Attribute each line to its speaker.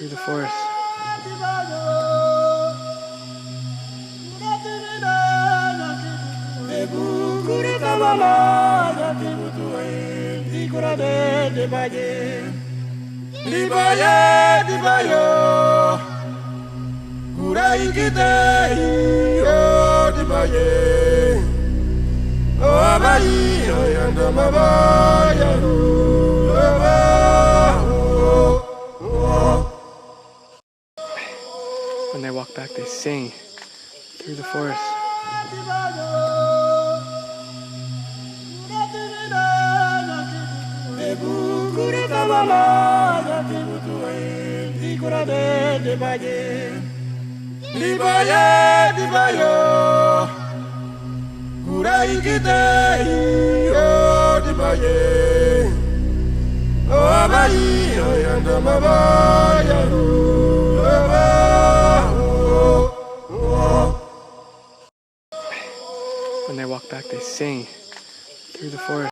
Speaker 1: through the forest. When they walk back, they sing through the forest. When they walk back, they sing through the forest.